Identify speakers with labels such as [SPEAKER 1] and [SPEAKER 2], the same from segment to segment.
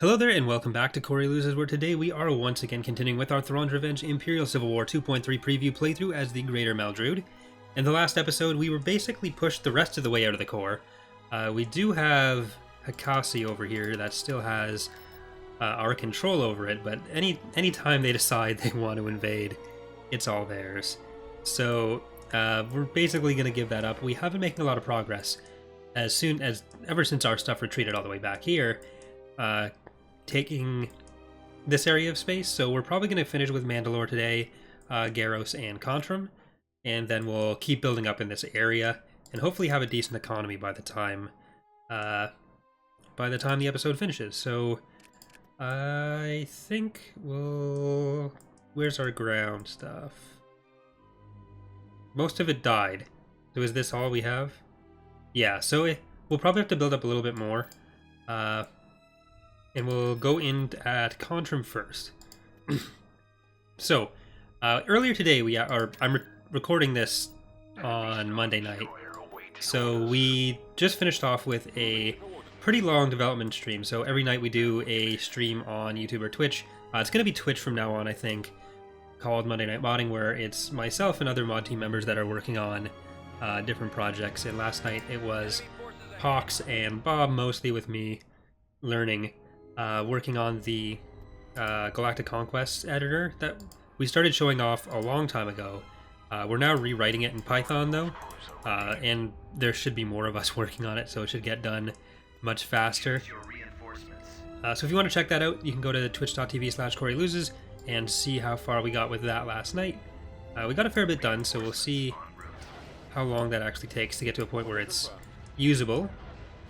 [SPEAKER 1] Hello there and welcome back to Corey Loses, where today we are once again continuing with our Thrawn's Revenge Imperial Civil War 2.3 preview playthrough as the Greater Maldruid. In the last episode, we were basically pushed the rest of the way out of the core. We do have Hakasi over here that still has our control over it, but any time they decide they want to invade, it's all theirs. So we're basically going to give that up. We have been making a lot of progress ever since our stuff retreated all the way back here. Taking this area of space, so we're probably going to finish with Mandalore today, Garros and Contrum, and then we'll keep building up in this area and hopefully have a decent economy by the time the episode finishes. So I think where's our ground stuff? Most of it died. So is this all we have? Yeah, so we'll probably have to build up a little bit more. And we'll go in at Contrum first. So, earlier today, I'm recording this on Monday night. So we just finished off with a pretty long development stream. So every night we do a stream on YouTube or Twitch. It's going to be Twitch from now on, I think, called Monday Night Modding, where it's myself and other mod team members that are working on different projects. And last night it was Hawks and Bob, mostly with me, learning. Working on the Galactic Conquest editor that we started showing off a long time ago. We're now rewriting it in Python, though, and there should be more of us working on it, so it should get done much faster. So if you want to check that out, you can go to twitch.tv/CoreyLoses and see how far we got with that last night. We got a fair bit done, so we'll see how long that actually takes to get to a point where it's usable,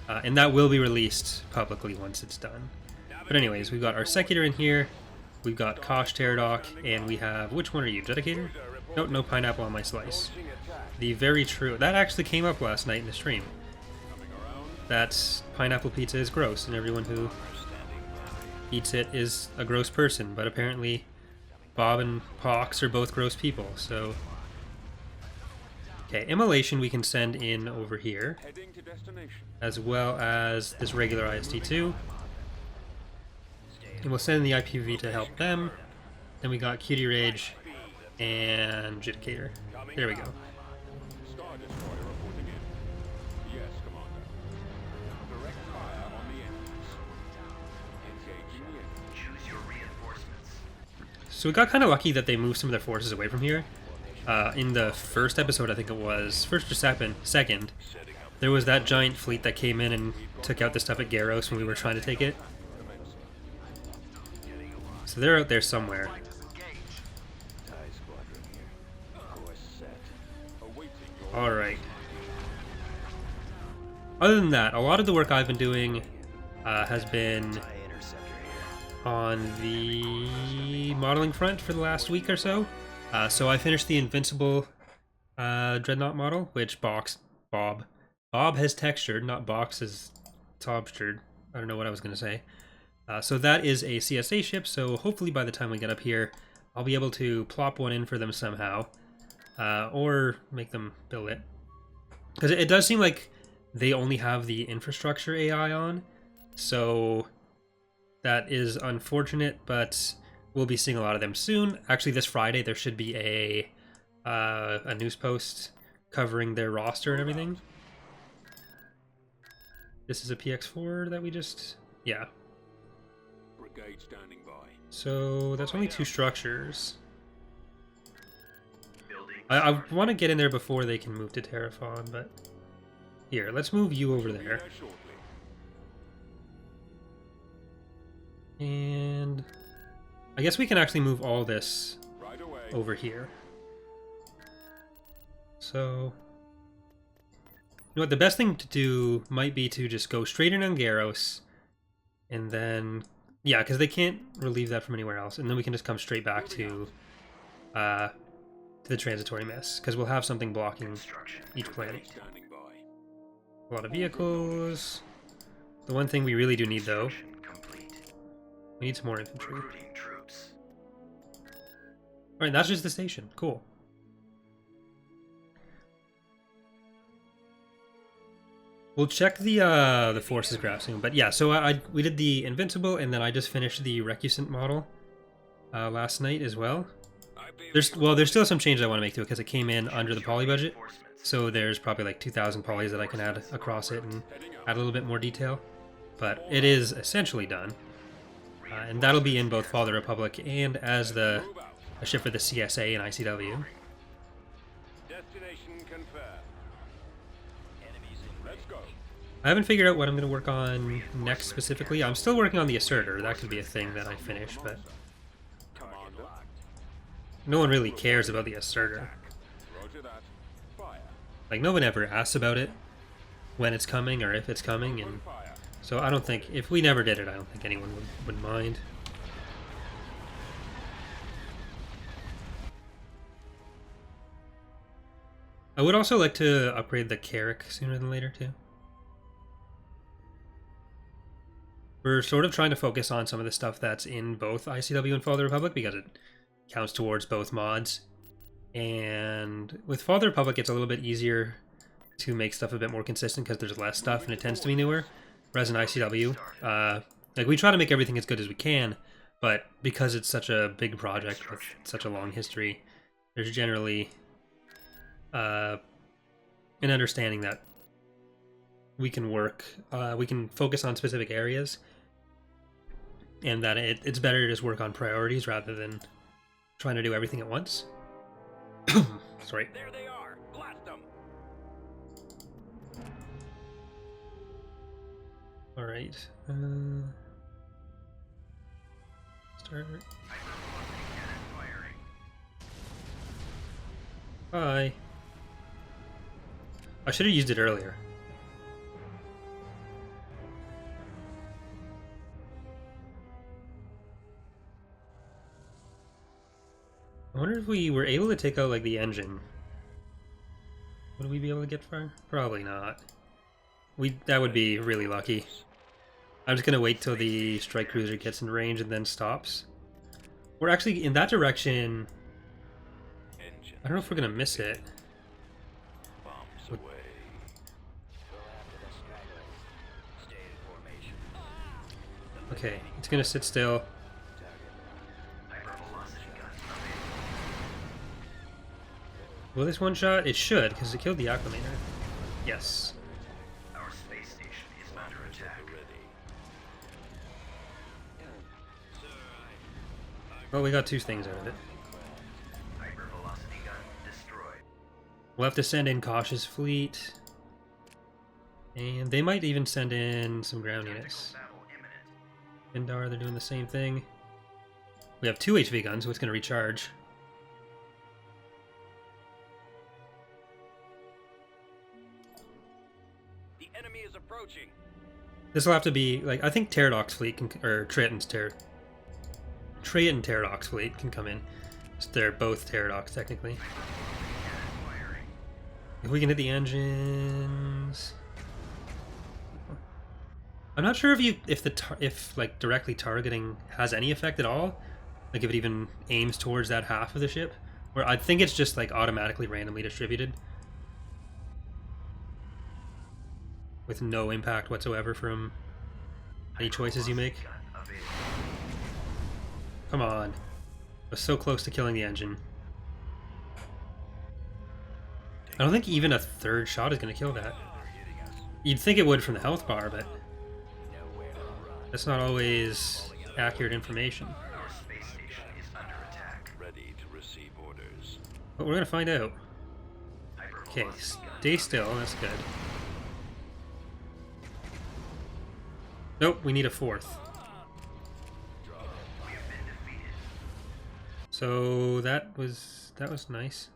[SPEAKER 1] and that will be released publicly once it's done. But anyways, we've got our Secutor in here, we've got Kosh Pterodok, and we have, which one are you, Dedicator? Nope, no pineapple on my slice. The very true, that actually came up last night in the stream. That pineapple pizza is gross, and everyone who eats it is a gross person, but apparently Bob and Pox are both gross people, so... Okay, Immolation we can send in over here, as well as this regular IST-2. And we'll send the IPV to help them. Then we got Cutie Rage and Jitcator. There we go. So we got kind of lucky that they moved some of their forces away from here. In the first episode, I think it was, first or second, there was that giant fleet that came in and took out the stuff at Garros when we were trying to take it. So they're out there somewhere. Alright. Other than that, a lot of the work I've been doing has been on the modeling front for the last week or so. So I finished the Invincible dreadnought model, which Bob has textured, not Box has tobstured. I don't know what I was going to say. So that is a CSA ship, so hopefully by the time we get up here, I'll be able to plop one in for them somehow, or make them build it. Because it does seem like they only have the infrastructure AI on, so that is unfortunate, but we'll be seeing a lot of them soon. Actually, this Friday there should be a news post covering their roster and everything. This is a PX4 that we just... yeah. So that's only 2 structures. I want to get in there before they can move to Terraform, but here, let's move you over there. And I guess we can actually move all this over here. So, you know what, the best thing to do might be to just go straight in on Garros, and then... yeah, because they can't relieve that from anywhere else, and then we can just come straight back to the transitory mess, because we'll have something blocking each planet. A lot of vehicles. The one thing we really do need, though, we need some more infantry. Alright, that's just the station. Cool. We'll check the forces graph soon, but yeah. So we did the Invincible, and then I just finished the Recusant model last night as well. There's still some changes I want to make to it because it came in under the poly budget. So there's probably like 2,000 polys that I can add across it and add a little bit more detail. But it is essentially done, and that'll be in both Fall of the Republic and as a ship for the CSA and ICW. I haven't figured out what I'm going to work on next specifically. I'm still working on the Asserter. That could be a thing that I finish, but no one really cares about the Asserter. Like, no one ever asks about it when it's coming or if it's coming, and so I don't think, if we never did it, I don't think anyone would mind. I would also like to upgrade the Carrack sooner than later, too. We're sort of trying to focus on some of the stuff that's in both ICW and Fall of the Republic because it counts towards both mods. And with Fall of the Republic, it's a little bit easier to make stuff a bit more consistent because there's less stuff and it tends to be newer. Whereas in ICW, like, we try to make everything as good as we can, but because it's such a big project with such a long history, there's generally an understanding that we can we can focus on specific areas, and that it's better to just work on priorities rather than trying to do everything at once. Sorry.
[SPEAKER 2] There they are. Blast them.
[SPEAKER 1] All right. Start. Bye. I should have used it earlier. I wonder if we were able to take out, like, the engine. Would we be able to get far? Probably not. That would be really lucky. I'm just gonna wait till the strike cruiser gets in range and then stops. We're actually in that direction. I don't know if we're gonna miss it. Okay, it's gonna sit still. Will this one shot? It should, because it killed the Acclimator. Yes.
[SPEAKER 2] Our space station is under attack.
[SPEAKER 1] Well, we got 2 things out of it.
[SPEAKER 2] Hypervelocity gun destroyed.
[SPEAKER 1] We'll have to send in Cautious Fleet. And they might even send in some ground units. Indar, they're doing the same thing. We have 2 HV guns, so it's going to recharge.
[SPEAKER 2] The enemy is approaching.
[SPEAKER 1] This will have to be, like, I think Pterodac's fleet can, or Triton Pterodac's fleet can come in. So they're both Pterodacs, technically. If we can hit the engines... I'm not sure if like directly targeting has any effect at all. Like if it even aims towards that half of the ship. Or I think it's just like automatically randomly distributed. With no impact whatsoever from any choices you make. Come on. I was so close to killing the engine. I don't think even a 3rd shot is going to kill that. You'd think it would from the health bar, but that's not always accurate information.
[SPEAKER 2] Our space station is under attack. Ready to receive orders.
[SPEAKER 1] But we're going to find out. Okay, stay still. That's good. Nope, we need a 4th. So that was nice.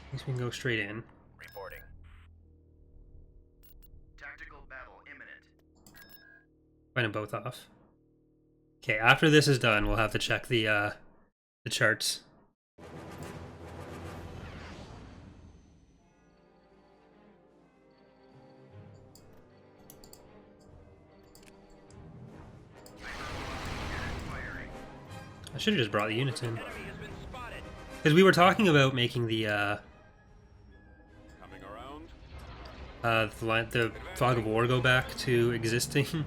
[SPEAKER 1] I guess we can go straight in.
[SPEAKER 2] Reporting. Tactical battle imminent.
[SPEAKER 1] Find them both off. Okay, after this is done, we'll have to check the charts. I should have just brought the units in. Because we were talking about making the
[SPEAKER 2] Coming around.
[SPEAKER 1] the Fog of War go back to existing. You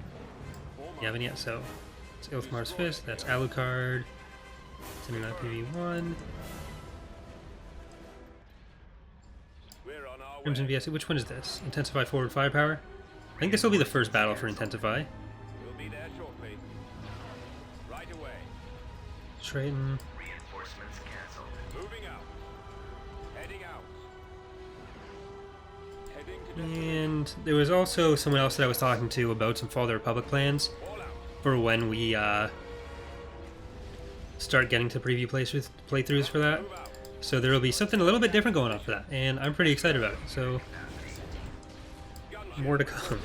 [SPEAKER 1] haven't yet, so it's Ilthmar's Fist, that's Alucard, it's in an IPv1.
[SPEAKER 2] We're on our
[SPEAKER 1] Crimson
[SPEAKER 2] way.
[SPEAKER 1] VS, which one is this? Intensify forward firepower? I think this will be the first battle for Intensify.
[SPEAKER 2] We'll be there shortly. Right away.
[SPEAKER 1] Triton.
[SPEAKER 3] Reinforcements canceled.
[SPEAKER 2] Moving out. Heading out. Heading to
[SPEAKER 1] And there was also someone else that I was talking to about some Fall of the Republic plans
[SPEAKER 2] all out.
[SPEAKER 1] for when we start getting to preview playthroughs for that.
[SPEAKER 2] Move out.
[SPEAKER 1] So there will be something a little bit different going on for that, and I'm pretty excited about it. So more to come.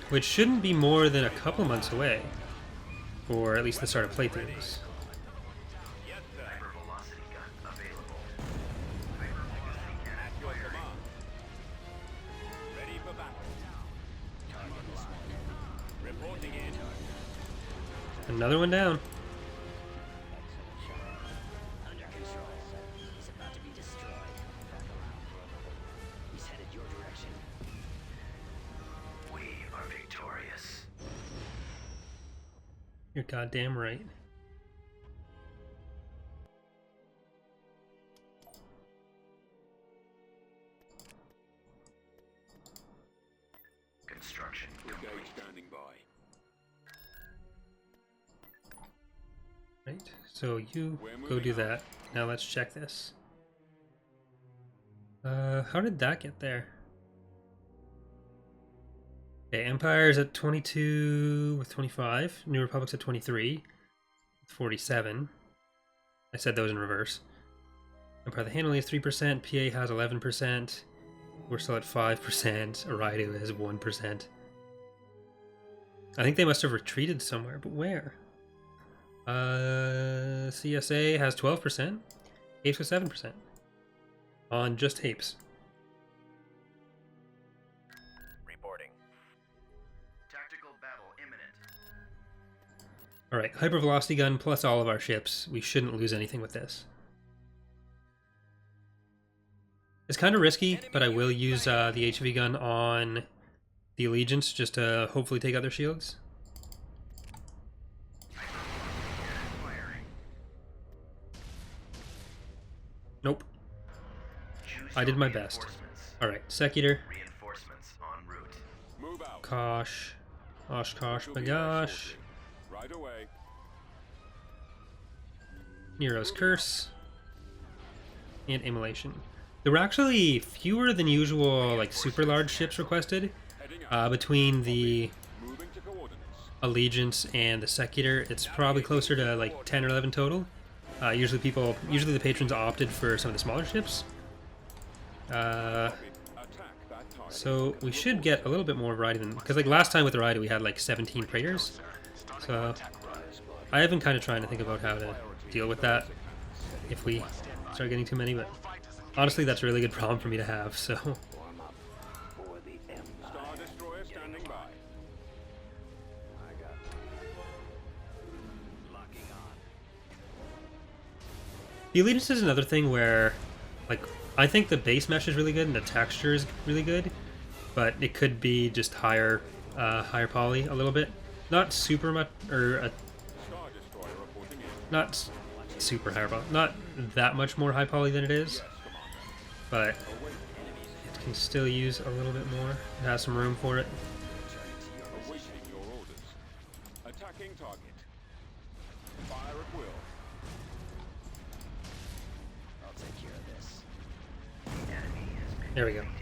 [SPEAKER 1] Which shouldn't be more than a couple months away, or at least the start of playthroughs.
[SPEAKER 2] Yes, sir.
[SPEAKER 3] Hypervelocity gun available.
[SPEAKER 2] At your command. Ready for battle. Reporting in.
[SPEAKER 1] Another one down.
[SPEAKER 4] Under control. He's about to be destroyed. He's headed your direction.
[SPEAKER 3] We are victorious.
[SPEAKER 1] You're goddamn right.
[SPEAKER 3] Construction complete.
[SPEAKER 2] Brigade standing by.
[SPEAKER 1] Right, so you go do that. Now let's check this. How did that get there? Okay, Empire's at 22 with 25. New Republic's at 23 with 47. I said those in reverse. Empire of the Handling is 3%. PA has 11%. We're still at 5%. Arido has 1%. I think they must have retreated somewhere, but where? CSA has 12%. Apes with 7%. On just Apes.
[SPEAKER 2] Reporting.
[SPEAKER 3] Tactical battle imminent.
[SPEAKER 1] Alright, hypervelocity gun plus all of our ships. We shouldn't lose anything with this. It's kind of risky, but I will use the HV gun on the Allegiance just to hopefully take out their shields.
[SPEAKER 3] Firing.
[SPEAKER 1] Nope.
[SPEAKER 3] Choose
[SPEAKER 1] I
[SPEAKER 3] your
[SPEAKER 1] did my best.
[SPEAKER 3] reinforcements.
[SPEAKER 1] Alright, Secutor.
[SPEAKER 3] Reinforcements en route.
[SPEAKER 2] Move out.
[SPEAKER 1] Kosh. Oshkosh
[SPEAKER 2] We'll be there
[SPEAKER 1] Bagosh.
[SPEAKER 2] shortly. Right away.
[SPEAKER 1] Nero's Curse. And Immolation. There were actually fewer than usual like super large ships requested
[SPEAKER 2] Heading out.
[SPEAKER 1] between the
[SPEAKER 2] Moving to coordinates.
[SPEAKER 1] Allegiance and the Secutor. It's probably closer to like 10 or 11 total. Usually the patrons opted for some of the smaller ships.
[SPEAKER 2] Attack that target.
[SPEAKER 1] So we should get a little bit more variety than, because like last time with the Rida we had like 17 Praetors. So I have been kind of trying to think about how to deal with that if we start getting too many, but honestly that's a really good problem for me to have, so.
[SPEAKER 4] Form up for the Empire.
[SPEAKER 2] Star Destroyer standing by.
[SPEAKER 4] I got locking on.
[SPEAKER 1] The Allegiance is another thing where, like, I think the base mesh is really good and the texture is really good, but it could be just higher poly a little bit. Not super much, or
[SPEAKER 2] Star Destroyer reporting in.
[SPEAKER 1] not super higher poly, not that much more high poly than it is, but it can still use a little bit more. It has some room for it.
[SPEAKER 2] Awaiting your orders. Attacking target. Fire at will.
[SPEAKER 4] I'll take care of this.
[SPEAKER 3] The enemy has been
[SPEAKER 1] There we go.
[SPEAKER 3] defeated.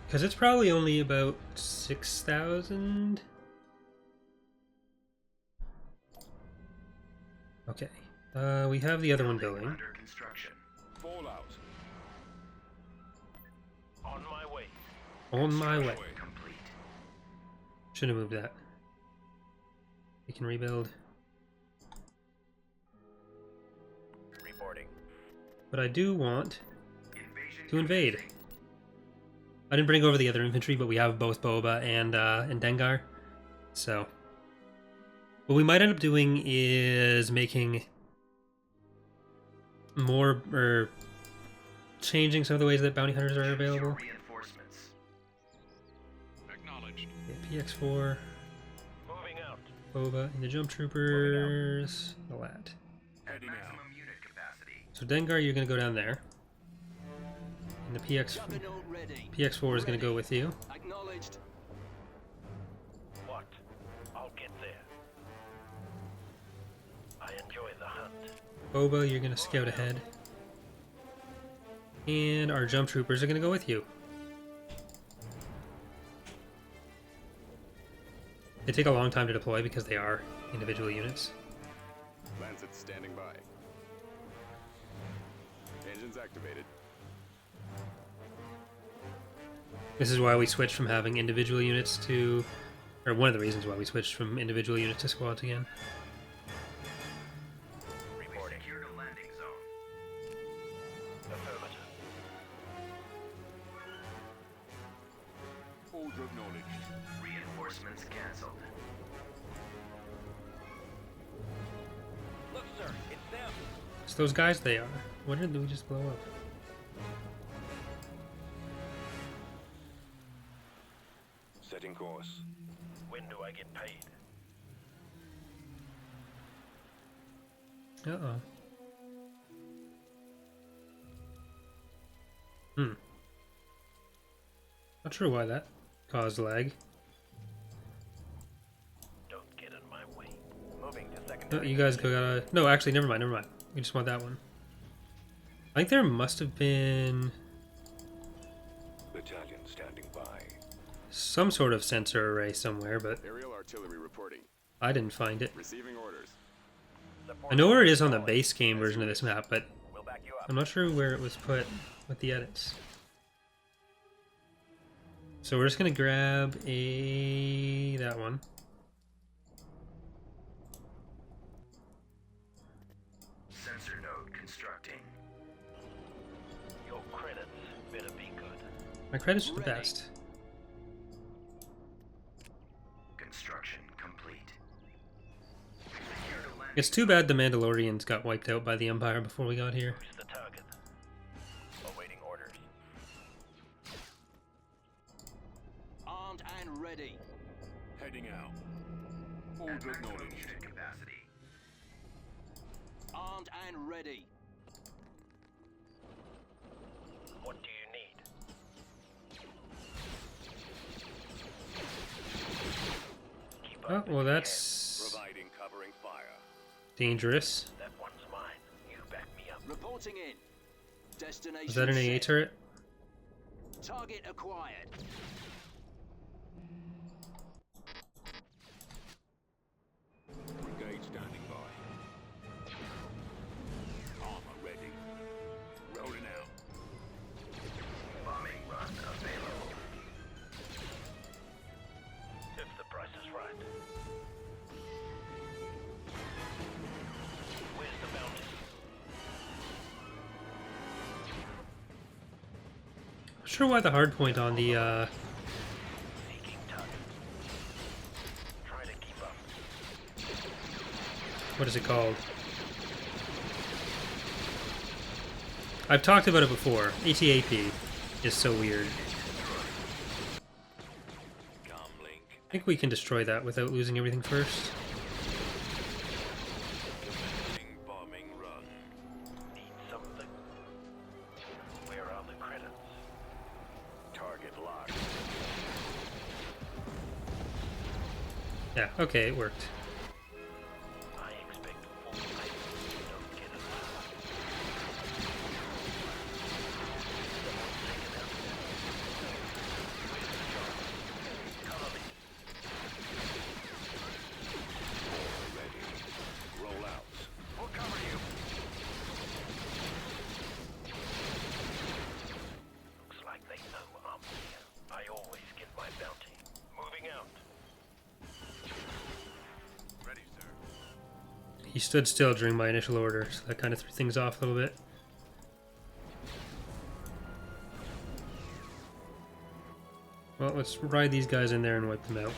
[SPEAKER 1] Because it's probably only about 6,000. Okay. We have the other one building.
[SPEAKER 3] Under construction.
[SPEAKER 2] Fallout. On my way.
[SPEAKER 1] On my way.
[SPEAKER 3] Complete.
[SPEAKER 1] Should have moved that. We can rebuild.
[SPEAKER 2] Reporting.
[SPEAKER 1] But I do want
[SPEAKER 3] Invasion
[SPEAKER 1] to invade. I didn't bring over the other infantry, but we have both Boba and Dengar. So, what we might end up doing is making more, or changing some of the ways that bounty hunters are
[SPEAKER 3] Choose your
[SPEAKER 1] available.
[SPEAKER 3] reinforcements.
[SPEAKER 2] Acknowledged.
[SPEAKER 1] Yeah, PX4,
[SPEAKER 2] Moving out.
[SPEAKER 1] Boba, and the Jump Troopers, the lad.
[SPEAKER 3] At
[SPEAKER 2] Heading out.
[SPEAKER 3] maximum unit capacity.
[SPEAKER 1] So Dengar, you're going to go down there. And the
[SPEAKER 4] Juggernaut ready.
[SPEAKER 1] PX4 is going to go with you.
[SPEAKER 4] Acknowledged.
[SPEAKER 2] What? I'll get there. I enjoy the hunt.
[SPEAKER 1] Boba, you're going to scout ahead. And our Jump Troopers are going to go with you. They take a long time to deploy because they are individual units.
[SPEAKER 5] Lancet standing by. Engines activated.
[SPEAKER 1] This is why we switched from having individual units to... Or one of the reasons why we switched from individual units to squads again.
[SPEAKER 3] We secured a landing zone.
[SPEAKER 2] Affirmative.
[SPEAKER 5] Order acknowledged.
[SPEAKER 3] Reinforcements cancelled.
[SPEAKER 2] Look, sir, it's them.
[SPEAKER 1] It's those guys they are. What did we just blow up?
[SPEAKER 2] Setting course. When do I get paid?
[SPEAKER 1] Uh-oh. Not sure why that caused lag.
[SPEAKER 2] Don't get in my way. Moving to
[SPEAKER 1] No,
[SPEAKER 2] secondary.
[SPEAKER 1] you guys go gotta... No, actually, never mind. We just want that one. I think there must have been
[SPEAKER 2] Battalion standing by.
[SPEAKER 1] some sort of sensor array somewhere, but
[SPEAKER 5] Aerial artillery reporting.
[SPEAKER 1] I didn't find it.
[SPEAKER 5] Receiving orders.
[SPEAKER 1] I know where it is on the base game version of this map, but
[SPEAKER 2] We'll back you up.
[SPEAKER 1] I'm not sure where it was put with the edits. So we're just gonna grab that one.
[SPEAKER 3] Sensor node constructing.
[SPEAKER 2] Your credits better be good.
[SPEAKER 1] My credits are the best.
[SPEAKER 3] Construction complete. We secured a landing
[SPEAKER 1] It's too bad the Mandalorians got wiped out by the Empire before we got here.
[SPEAKER 2] Who's the target? Awaiting orders.
[SPEAKER 4] Armed and ready.
[SPEAKER 5] Heading out.
[SPEAKER 3] at
[SPEAKER 5] Order
[SPEAKER 3] maximum
[SPEAKER 5] acknowledged.
[SPEAKER 3] unit capacity.
[SPEAKER 4] Armed and ready.
[SPEAKER 2] What do you need? Keep
[SPEAKER 1] Oh,
[SPEAKER 2] up
[SPEAKER 1] well
[SPEAKER 2] if you
[SPEAKER 1] that's
[SPEAKER 5] Providing covering fire.
[SPEAKER 1] dangerous.
[SPEAKER 2] can. That one's mine. You back me up.
[SPEAKER 4] Reporting in. Destination
[SPEAKER 1] Is that an AA
[SPEAKER 4] set.
[SPEAKER 1] turret?
[SPEAKER 4] Target acquired.
[SPEAKER 5] Brigade standing by. Armor ready. Rolling out.
[SPEAKER 3] Bombing run available.
[SPEAKER 2] If the price is right. Where's the bounty?
[SPEAKER 1] Not sure why the hard point on the
[SPEAKER 2] Seeking target. Try to keep up.
[SPEAKER 1] what is it called? I've talked about it before. ATAP is so weird.
[SPEAKER 2] Comlink.
[SPEAKER 1] I think we can destroy that without losing everything first.
[SPEAKER 2] Commencing bombing run. Need something. Where are the credits? Target locked.
[SPEAKER 1] Yeah, okay, it worked.
[SPEAKER 2] I expect full payment. Don't get it. Cover me.
[SPEAKER 5] Ready. Roll out.
[SPEAKER 2] We'll cover you. Looks like they know I'm here. I always get my bounty. Moving out.
[SPEAKER 5] Ready, sir.
[SPEAKER 1] He stood still during my initial order, so that kind of threw things off a little bit. Well, let's ride these guys in there and wipe them out.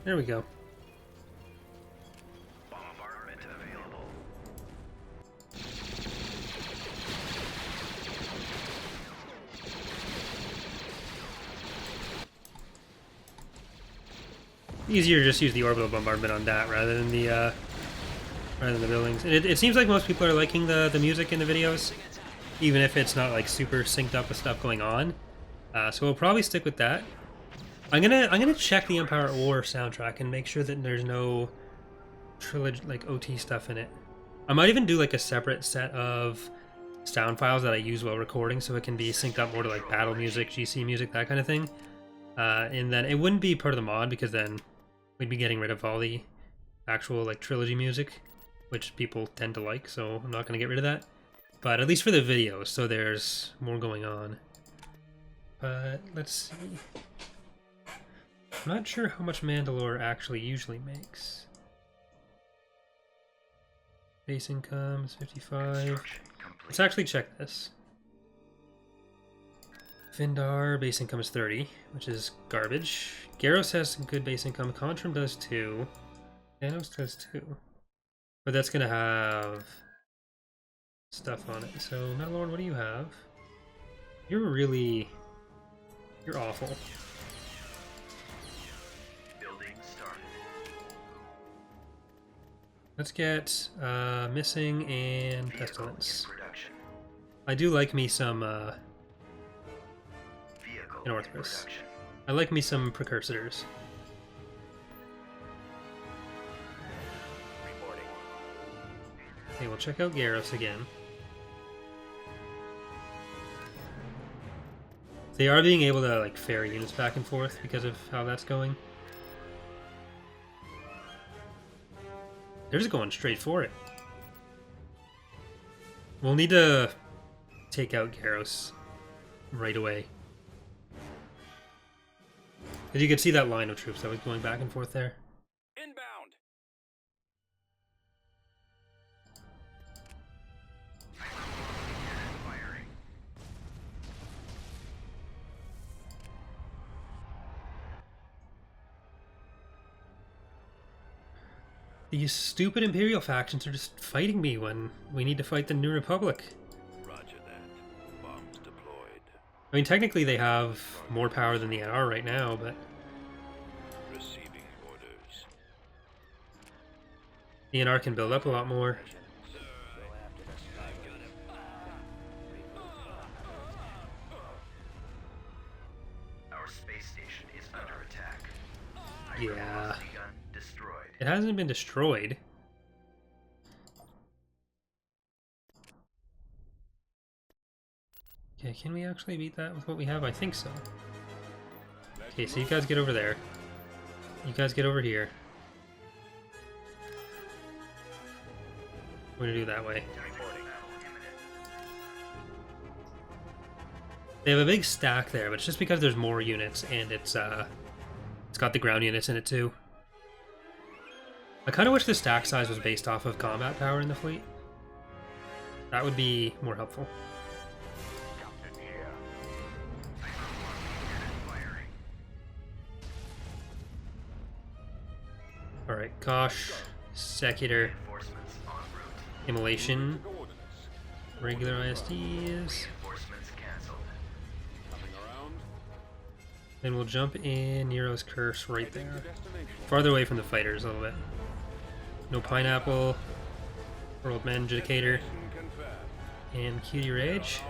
[SPEAKER 1] There we go.
[SPEAKER 3] Bombardment available.
[SPEAKER 1] Easier to just use the orbital bombardment on that rather than the buildings. And it seems like most people are liking the music in the videos, even if it's not like super synced up with stuff going on. So we'll probably stick with that. I'm gonna check the Empire at War soundtrack and make sure that there's no trilogy like OT stuff in it. I might even do like a separate set of sound files that I use while recording, so it can be synced up more to like battle music, GC music, that kind of thing. And then it wouldn't be part of the mod because then we'd be getting rid of all the actual like trilogy music, which people tend to like. So I'm not gonna get rid of that. But at least for the videos, so there's more going on. But let's see. I'm not sure how much Mandalore actually usually makes. Base income is 55. Let's actually check this. Vindar, base income is 30, which is garbage. Garros has some good base income. Contrim does too. Thanos does too. But that's gonna have stuff on it. So, Mandalore, what do you have? You're awful. Let's get missing and pestilence. I do like me some Northrus. I like me some precursors. Okay, we'll check out Garros again. They are being able to like ferry units back and forth because of how that's going. They're just going straight for it. We'll need to take out Garros right away. As you can see that line of troops that was going back and forth there.
[SPEAKER 5] Inbound.
[SPEAKER 1] These stupid Imperial factions are just fighting me when we need to fight the New Republic.
[SPEAKER 5] Roger that. Bombs deployed.
[SPEAKER 1] I mean, technically they have more power than the NR right now, but
[SPEAKER 5] Receiving orders.
[SPEAKER 1] the NR can build up a lot more.
[SPEAKER 3] Our space station is under attack.
[SPEAKER 1] Yeah.
[SPEAKER 3] Gun destroyed.
[SPEAKER 1] It hasn't been destroyed. Okay, can we actually beat that with what we have? I think so. Okay, so you guys get over there. You guys get over here. We're gonna do it that way. They have a big stack there, but it's just because there's more units and it's got the ground units in it too. I kind of wish the stack size was based off of combat power in the fleet. That would be more helpful. Alright, Kosh, Secular, Immolation, regular ISDs. Then we'll jump in Nero's Curse right there. Farther away from the fighters a little bit. No Pineapple, World Man Adjudicator, and Cutie Rage.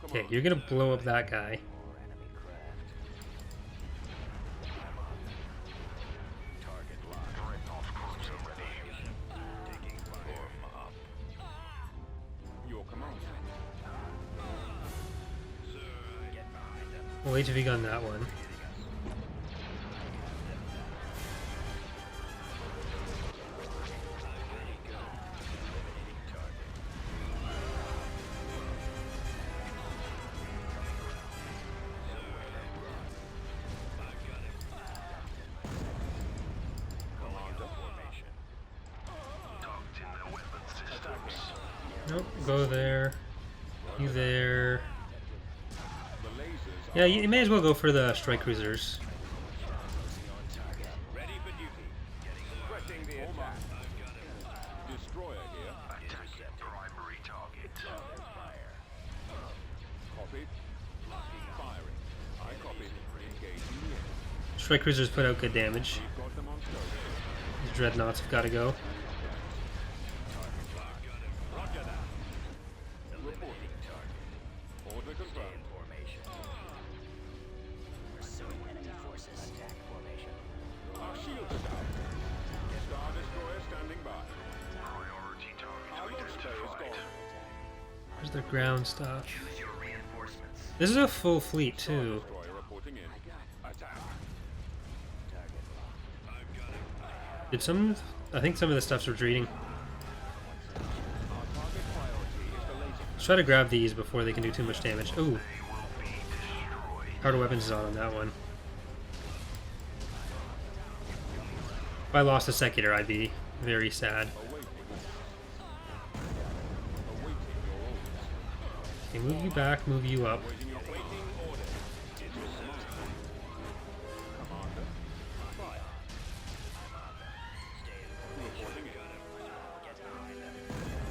[SPEAKER 1] Okay, you're gonna blow up that guy. We'll HV gun that one. Nope, go there. You there. Yeah, you may as well go for the strike cruisers.
[SPEAKER 5] the attack. Destroyer here.
[SPEAKER 2] Attacking primary target.
[SPEAKER 5] Copied. Firing. I copied. Engaging here.
[SPEAKER 1] Strike cruisers put out good damage.
[SPEAKER 5] We've got them on scope.
[SPEAKER 1] These dreadnoughts have got to go.
[SPEAKER 5] Roger that. Reporting target. Order confirmed.
[SPEAKER 4] Formation. Pursuing enemy forces. Attack formation.
[SPEAKER 5] Our shield is out. Star Destroyer standing by.
[SPEAKER 2] Priority
[SPEAKER 5] Our
[SPEAKER 2] target
[SPEAKER 5] launch bay is
[SPEAKER 2] identified.
[SPEAKER 5] gone.
[SPEAKER 1] Where's their ground stuff?
[SPEAKER 3] Choose your reinforcements.
[SPEAKER 1] This is a full fleet
[SPEAKER 5] Star
[SPEAKER 1] too.
[SPEAKER 5] Destroyer reporting in. Attack.
[SPEAKER 1] Did some? I think some of the stuff's retreating.
[SPEAKER 5] Our target priority is the laser.
[SPEAKER 1] Let's try to grab these before they can do too much damage. Ooh,
[SPEAKER 2] They will be destroyed.
[SPEAKER 1] harder weapons is on that one. If I lost a secular, I'd be very sad.
[SPEAKER 5] Awaiting your orders.
[SPEAKER 1] Okay, move you back, move you up.
[SPEAKER 5] Awaiting orders. It's received. Commander. Fire. Reporting in.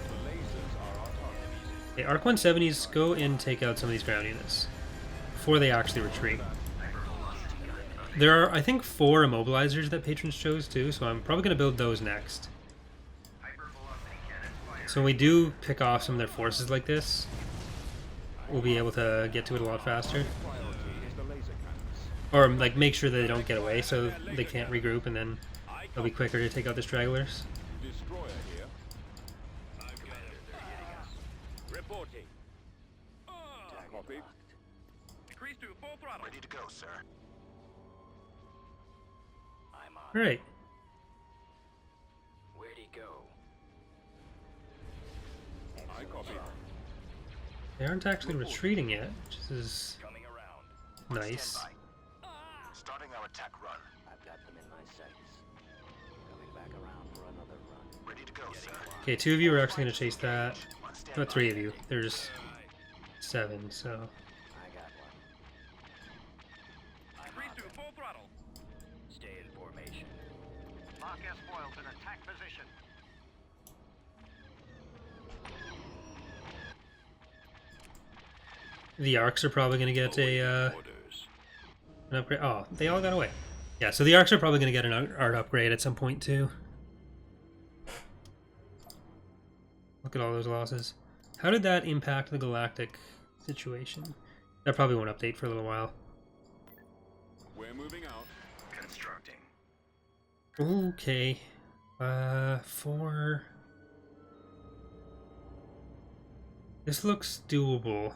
[SPEAKER 5] The lasers are our target.
[SPEAKER 1] Okay, Arc 170s, go and take out some of these ground units before they actually retreat. There are, I think, 4 immobilizers that patrons chose too, so I'm probably going to build those next.
[SPEAKER 3] Hypervelocity cannon fire.
[SPEAKER 1] So when we do pick off some of their forces like this, we'll be able to get to it a lot faster.
[SPEAKER 5] Priority is the laser cannons.
[SPEAKER 1] Or like make sure that they don't get away so they can't regroup, and then it'll be quicker to take out the stragglers.
[SPEAKER 5] Destroyer here. Commander, they're hitting us. Reporting. Copy. Increase to full throttle.
[SPEAKER 2] Ready to go, sir.
[SPEAKER 4] I'm on.
[SPEAKER 1] Alright,
[SPEAKER 4] Where'd he go?
[SPEAKER 5] I copy.
[SPEAKER 1] they aren't actually retreating yet, which is
[SPEAKER 4] Coming around.
[SPEAKER 1] nice.
[SPEAKER 2] Starting our attack run.
[SPEAKER 4] I've got them in my sights. Coming back around for another run.
[SPEAKER 2] Ready to go, sir.
[SPEAKER 1] Okay, 2 of you are actually going to chase that.
[SPEAKER 2] On standby.
[SPEAKER 1] Not 3 of you. There's 7, so...
[SPEAKER 4] I got one.
[SPEAKER 5] Increase to full throttle.
[SPEAKER 4] Stay in formation.
[SPEAKER 2] Lock S foils in attack position.
[SPEAKER 1] The arcs are probably going to get
[SPEAKER 5] Orders.
[SPEAKER 1] an upgrade. Oh, they all got away. Yeah, so the arcs are probably going to get an art upgrade at some point too. Look at all those losses. How did that impact the galactic situation? That probably won't update for a little while.
[SPEAKER 5] We're moving out.
[SPEAKER 3] Constructing.
[SPEAKER 1] Okay. 4... This looks doable.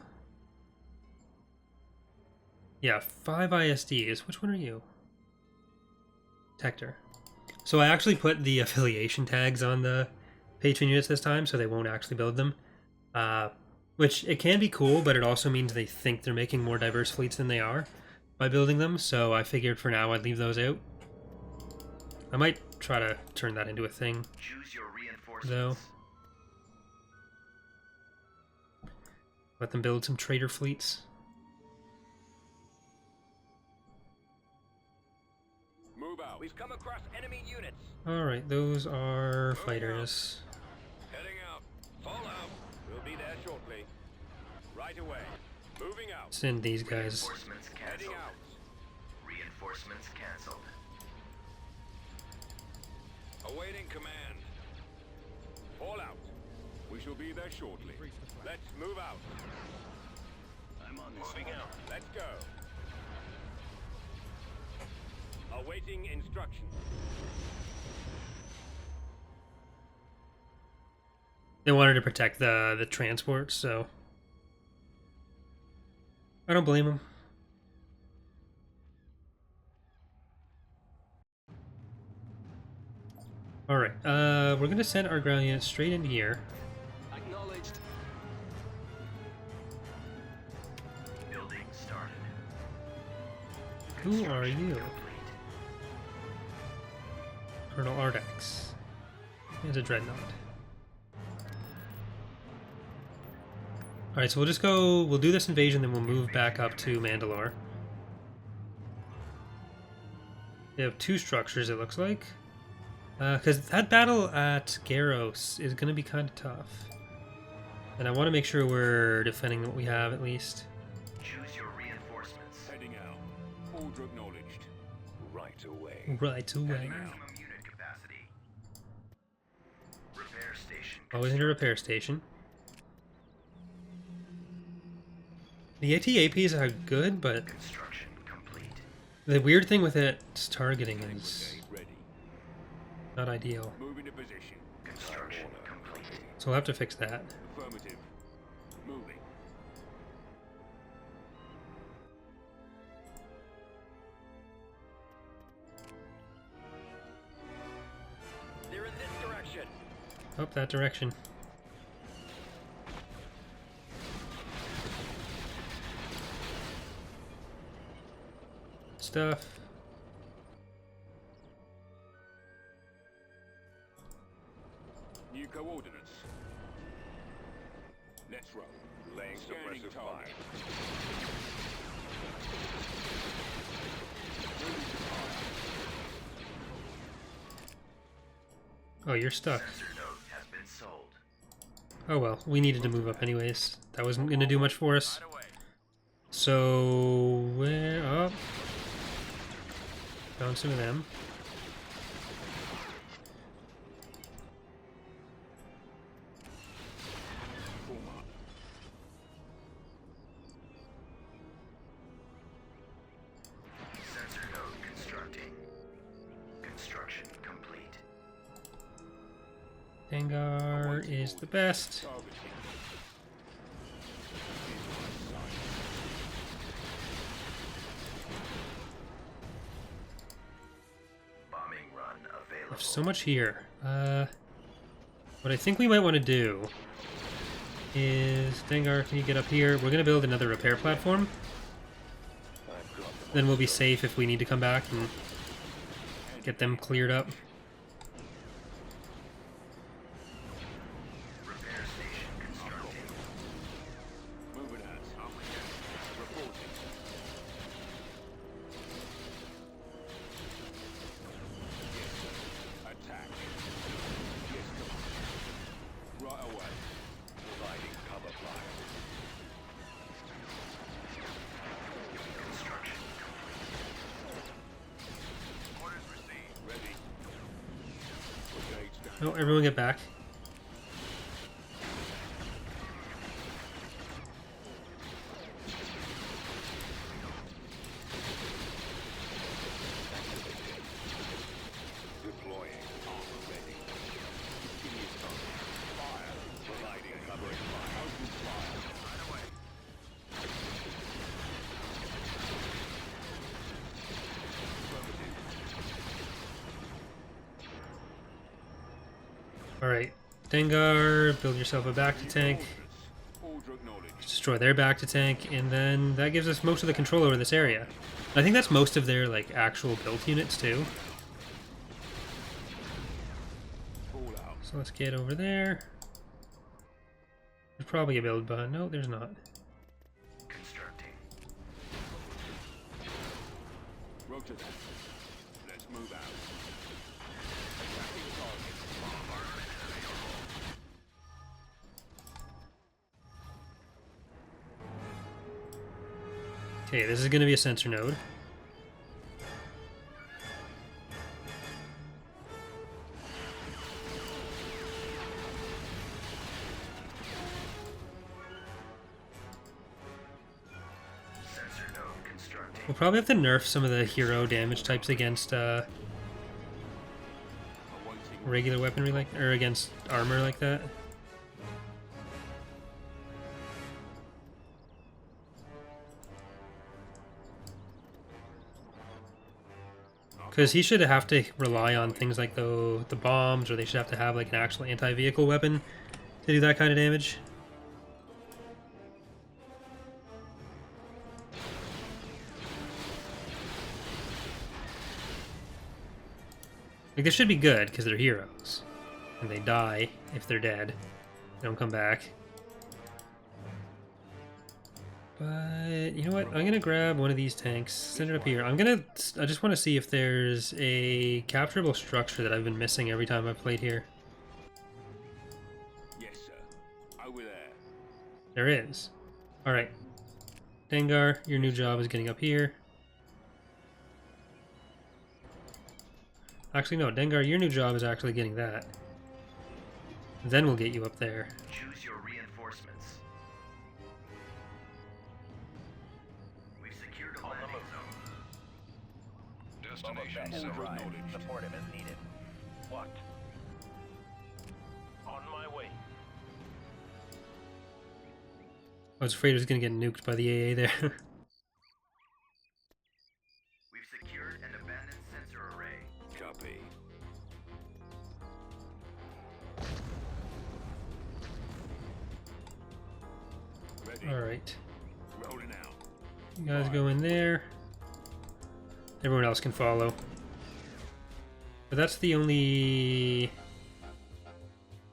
[SPEAKER 1] Yeah, 5 ISDs. Which one are you? Tector. So I actually put the affiliation tags on the patron units this time, so they won't actually build them. Which, it can be cool, but it also means they think they're making more diverse fleets than they are by building them, so I figured for now I'd leave those out. I might try to turn that into a thing,
[SPEAKER 3] Choose your reinforcements.
[SPEAKER 1] though. Let them build some trader fleets.
[SPEAKER 5] Move out.
[SPEAKER 6] We've come across enemy units.
[SPEAKER 1] Alright, those are fighters.
[SPEAKER 5] Heading out. Fall out. We'll be there shortly. Right away. Moving out.
[SPEAKER 1] Send these guys.
[SPEAKER 3] Reinforcements
[SPEAKER 5] Heading
[SPEAKER 3] canceled.
[SPEAKER 5] out.
[SPEAKER 3] Reinforcements canceled.
[SPEAKER 5] Awaiting command. Fall out. We shall be there shortly. Let's move out.
[SPEAKER 4] I'm on this.
[SPEAKER 2] Moving out.
[SPEAKER 5] Let's go. Awaiting instructions.
[SPEAKER 1] They wanted to protect the transport, so I don't blame them. Alright, we're gonna send our ground unit straight in here.
[SPEAKER 6] Acknowledged.
[SPEAKER 3] Building started.
[SPEAKER 1] Who are you?
[SPEAKER 3] Complete.
[SPEAKER 1] Colonel Ardax. He's a dreadnought. Alright, so we'll do this invasion, then we'll move back up to Mandalore. They have 2 structures, it looks like. Because that battle at Garros is going to be kind of tough. And I want to make sure we're defending what we have at least.
[SPEAKER 3] Choose your reinforcements.
[SPEAKER 5] Heading out. Order acknowledged. Right away.
[SPEAKER 1] Right away.
[SPEAKER 3] Maximum unit capacity. Repair station.
[SPEAKER 1] Always in a repair station. The AT-APs are good, but
[SPEAKER 3] Construction complete.
[SPEAKER 1] the weird thing with its targeting is
[SPEAKER 5] Brigade ready.
[SPEAKER 1] not ideal.
[SPEAKER 5] Moving to position.
[SPEAKER 3] Construction complete.
[SPEAKER 1] So we'll have to fix that.
[SPEAKER 5] Affirmative. Moving.
[SPEAKER 6] They're in this direction.
[SPEAKER 1] Up that direction. Stuff.
[SPEAKER 5] New coordinates. Let's roll. Laying suppressive fire.
[SPEAKER 1] Oh, you're stuck.
[SPEAKER 3] Sensor node has been sold.
[SPEAKER 1] Oh well, we needed to move up anyways. That wasn't going to do much for us.
[SPEAKER 5] Right away.
[SPEAKER 1] So, where up? Found some of them.
[SPEAKER 5] Form up.
[SPEAKER 3] Sensor node constructing. Construction complete.
[SPEAKER 1] Dengar is the best.
[SPEAKER 5] Targeting.
[SPEAKER 3] Bombing run available.
[SPEAKER 1] There's so much here. What I think we might want to do is... Dengar, can you get up here? We're going to build another repair platform. Then we'll be safe if we need to come back and get them cleared up.
[SPEAKER 3] Repair station constructing.
[SPEAKER 5] Moving out. Reporting. Yes, sir. Attack. Yes, Commander. Right away. Providing cover fire.
[SPEAKER 3] Construction
[SPEAKER 5] Orders received. Ready. Brigades down.
[SPEAKER 1] Oh, everyone get back.
[SPEAKER 5] Deploying. Armor ready. Continuous target. Fire. Providing cover and fire. Open fire. Right away.
[SPEAKER 1] Alright. Dengar, build yourself a back to tank.
[SPEAKER 5] Order acknowledged.
[SPEAKER 1] Destroy their back to tank, and then that gives us most of the control over this area. I think that's most of their like actual built units too.
[SPEAKER 5] Fall out.
[SPEAKER 1] So let's get over there. There's probably a build button. No, there's not.
[SPEAKER 3] constructing.
[SPEAKER 5] Roger that. Let's move out. Attacking target. Bombardment available.
[SPEAKER 1] Okay, this is going to be a sensor node.
[SPEAKER 3] Sensor node constructing.
[SPEAKER 1] We'll probably have to nerf some of the hero damage types against
[SPEAKER 5] Awaiting
[SPEAKER 1] regular weaponry like, or against armor like that. Because he should have to rely on things like the bombs, or they should have to have like an actual anti-vehicle weapon to do that kind of damage. Like, this should be good, because they're heroes. And they die if they're dead. They don't come back. But you know what? I'm gonna grab one of these tanks, send it up here. I just want to see if there's a capturable structure that I've been missing every time I've played here.
[SPEAKER 5] Yes, sir. Over there.
[SPEAKER 1] There is. All right, Dengar, your new job is getting up here. Actually, no, Dengar, your new job is actually getting that. Then we'll get you up there.
[SPEAKER 3] Choose your reinforcements. We've secured a landing zone.
[SPEAKER 2] Destination
[SPEAKER 5] Fett.
[SPEAKER 2] so
[SPEAKER 5] Right.
[SPEAKER 2] Support him as needed. What? On my way.
[SPEAKER 1] I was afraid it was gonna get nuked by the AA there.
[SPEAKER 3] We've secured an abandoned sensor array.
[SPEAKER 5] Copy. Ready.
[SPEAKER 1] All right,
[SPEAKER 5] Rolling out.
[SPEAKER 1] you guys go in there. Everyone else can follow. But that's the only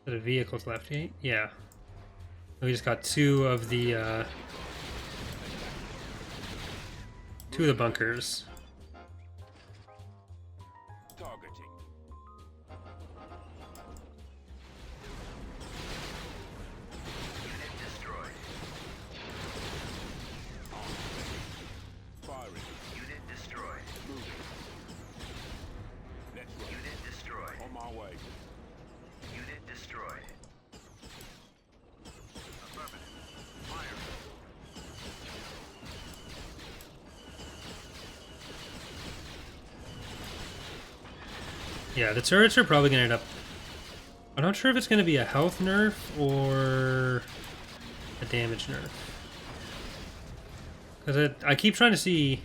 [SPEAKER 1] set of vehicles left, right? Yeah. We just got two of the bunkers.
[SPEAKER 5] Targeting.
[SPEAKER 3] Unit destroyed.
[SPEAKER 5] Firing.
[SPEAKER 3] Unit destroyed.
[SPEAKER 5] Moving. Let's roll.
[SPEAKER 3] Unit destroyed.
[SPEAKER 5] On my way.
[SPEAKER 3] Unit destroyed. Affirmative. Fire.
[SPEAKER 1] Yeah, the turrets are probably gonna end up. I'm not sure if it's gonna be a health nerf or a damage nerf. Because I keep trying to see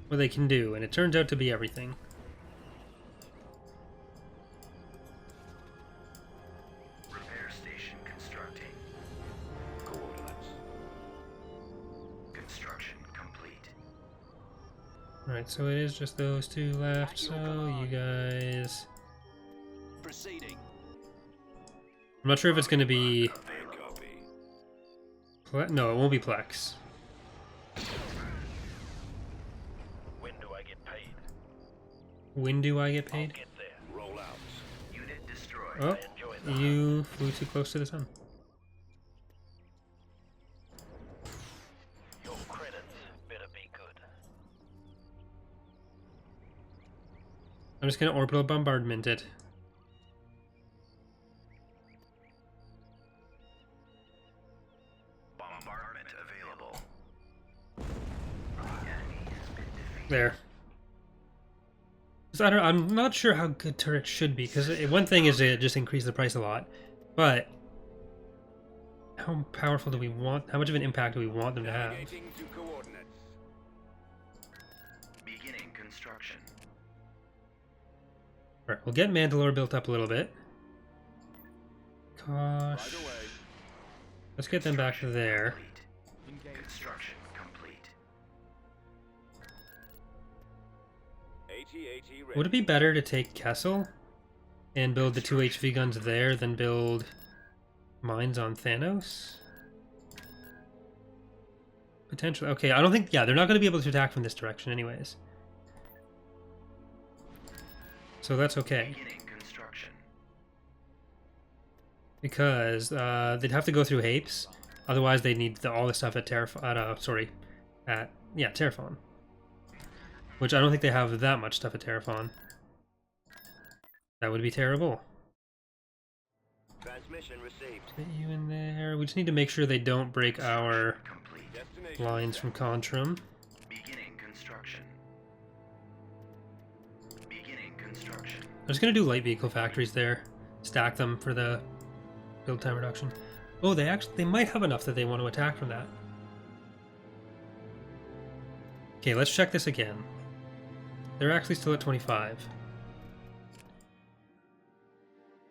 [SPEAKER 1] what they can do, and it turns out to be everything.
[SPEAKER 3] Repair station constructing.
[SPEAKER 5] Coordinates.
[SPEAKER 3] Construction complete.
[SPEAKER 1] Alright, so it is just those two left, so you guys...
[SPEAKER 6] Proceeding.
[SPEAKER 1] I'm not sure if it's gonna be...
[SPEAKER 5] Copy.
[SPEAKER 1] No, it won't be Plex.
[SPEAKER 2] When do I get paid?
[SPEAKER 1] When do I get
[SPEAKER 2] I'll
[SPEAKER 1] paid?
[SPEAKER 2] get there.
[SPEAKER 5] Roll out.
[SPEAKER 3] Unit destroyed.
[SPEAKER 1] Oh,
[SPEAKER 2] I enjoy that.
[SPEAKER 1] you flew too close to the sun.
[SPEAKER 2] Your credits better be good.
[SPEAKER 1] I'm just gonna orbital bombardment it.
[SPEAKER 3] Bombardment available. The enemy has been defeated.
[SPEAKER 1] There. 'Cause I'm not sure how good turrets should be, because one thing is it just increased the price a lot, but how powerful do we want, how much of an impact do we want them to have?
[SPEAKER 5] Navigating to coordinates.
[SPEAKER 3] Beginning construction.
[SPEAKER 1] Alright, we'll get Mandalore built up a little bit.
[SPEAKER 5] Right
[SPEAKER 1] Gosh.
[SPEAKER 5] away.
[SPEAKER 1] Let's get them back to there.
[SPEAKER 3] Complete. Construction complete.
[SPEAKER 5] 80 ready.
[SPEAKER 1] Would it be better to take Kessel and build the 2 HV guns there than build mines on Thanos? Potentially. Okay, I don't think... Yeah, they're not going to be able to attack from this direction anyways. So that's okay.
[SPEAKER 3] Beginning construction.
[SPEAKER 1] Because they'd have to go through Hapes. Otherwise, they need all the stuff at Terraphon. Which I don't think they have that much stuff at Terraphon. That would be terrible.
[SPEAKER 6] Transmission received.
[SPEAKER 1] Get you in there. We just need to make sure they don't break our
[SPEAKER 3] Complete.
[SPEAKER 5] Destination
[SPEAKER 1] lines from Contrum.
[SPEAKER 3] Beginning construction. Beginning construction.
[SPEAKER 1] I'm just gonna do light vehicle factories there. Stack them for the build time reduction. Oh, they might have enough that they want to attack from that. Okay, let's check this again. They're actually still at 25.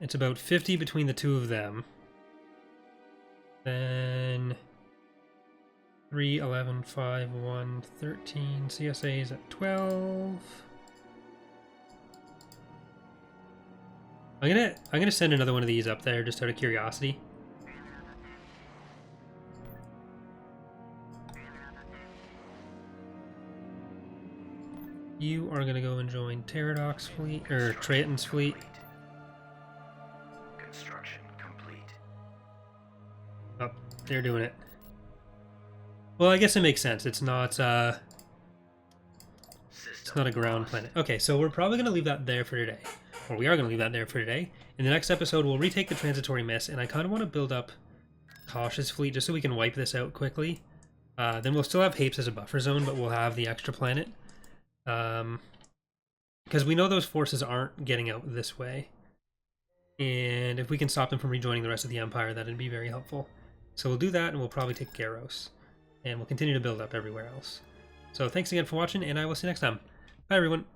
[SPEAKER 1] It's about 50 between the two of them. Then 3, 11, 5, 1, 13. CSA is at 12. I'm gonna send another one of these up there just out of curiosity. You are gonna go and join Pterodac's fleet, or Triton's fleet.
[SPEAKER 3] Construction complete.
[SPEAKER 1] Oh, they're doing it. Well, I guess it makes sense. It's not a ground planet. Okay, so we're probably gonna leave that there for today. Or we are gonna leave that there for today. In the next episode, we'll retake the transitory mist, and I kind of want to build up Cautious fleet just so we can wipe this out quickly. Then we'll still have Hapes as a buffer zone, but we'll have the extra planet. Because we know those forces aren't getting out this way. And if we can stop them from rejoining the rest of the Empire, that'd be very helpful. So we'll do that, and we'll probably take Garros. And we'll continue to build up everywhere else. So thanks again for watching, and I will see you next time. Bye, everyone.